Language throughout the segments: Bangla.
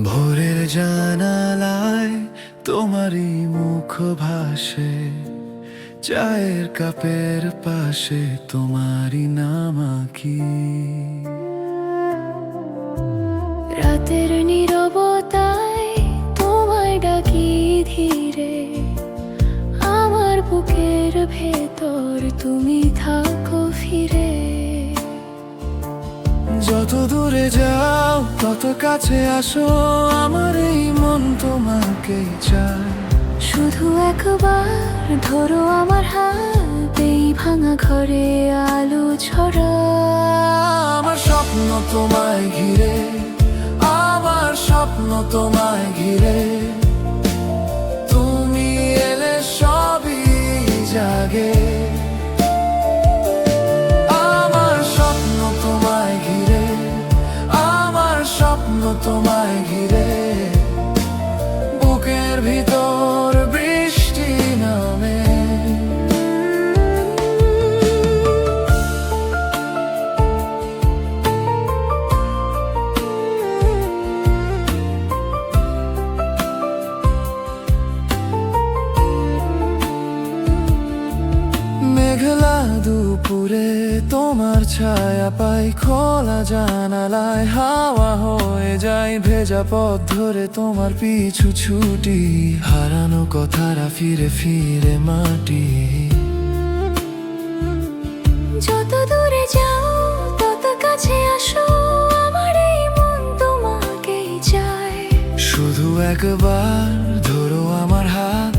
ভোরের জানালায় তোমারই মুখ ভাসে, চায়ের কাপের পাশে তোমারই নাম আঁকি। রাতের নীরবতায় তোমায় ডাকি ধীরে, আমার বুকের ভেতর তুমি থাকো ফিরে। যত দূরে যাও তত কাছে আসো, আমার এই মন তোমাকেই চায়। শুধু একবার ধরো আমার হাত, এই ভাঙা ঘরে আলো ছড়া। আমার স্বপ্ন তোমায় ঘিরে, আমার স্বপ্ন তোমায় ঘিরে। তুমি এলে সবই জাগে। আমার স্বপ্ন তোমায় ঘিরে, আমার স্বপ্ন তোমায় ঘিরে। বুকের ভিতর বৃষ্টি নামে। মেঘলা দুপুরে তোমার ছায়া পাই, খোলা জানালায় হাওয়া হয়ে যায় ভেজা পথ ধরে তোমার পিছু ছুটি। হারানো কথারা ফিরে ফিরে মাটি। যত দূরে যাও তত কাছে আসো, আমার এই মন তোমাকেই চায়। শুধু একবার ধরো আমার হাত,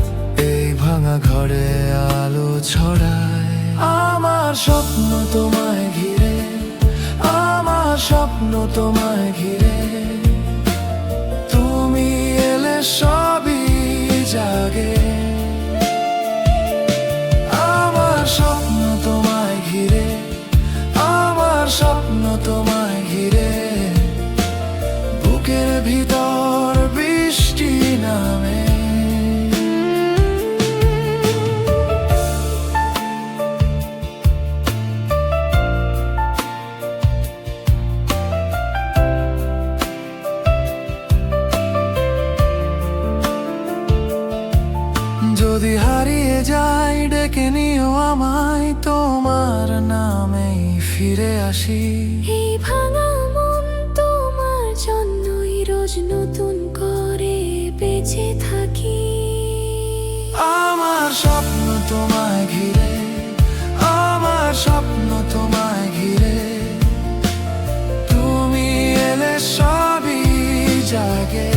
এই ভাঙা ঘরে আলো ছড়ায়। আমার স্বপ্ন তোমায় ঘিরে, আমার স্বপ্ন তোমায় ঘিরে। তুমি এলে সবই জাগে। আমার স্বপ্ন তোমায় ঘিরে, আমার স্বপ্ন তোমায় ঘিরে। বুকের ভিতর বৃষ্টি নামে। যদি হারিয়ে যাই ডেকে নিও আমায়, তোমার নামেই ফিরে আসি। এই ভাঙা মন তোমার জন্যই রোজ নতুন করে বেঁচে থাকি। আমার স্বপ্ন তোমায় ঘিরে, আমার স্বপ্ন তোমায় ঘিরে। তুমি এলে সবই জাগে।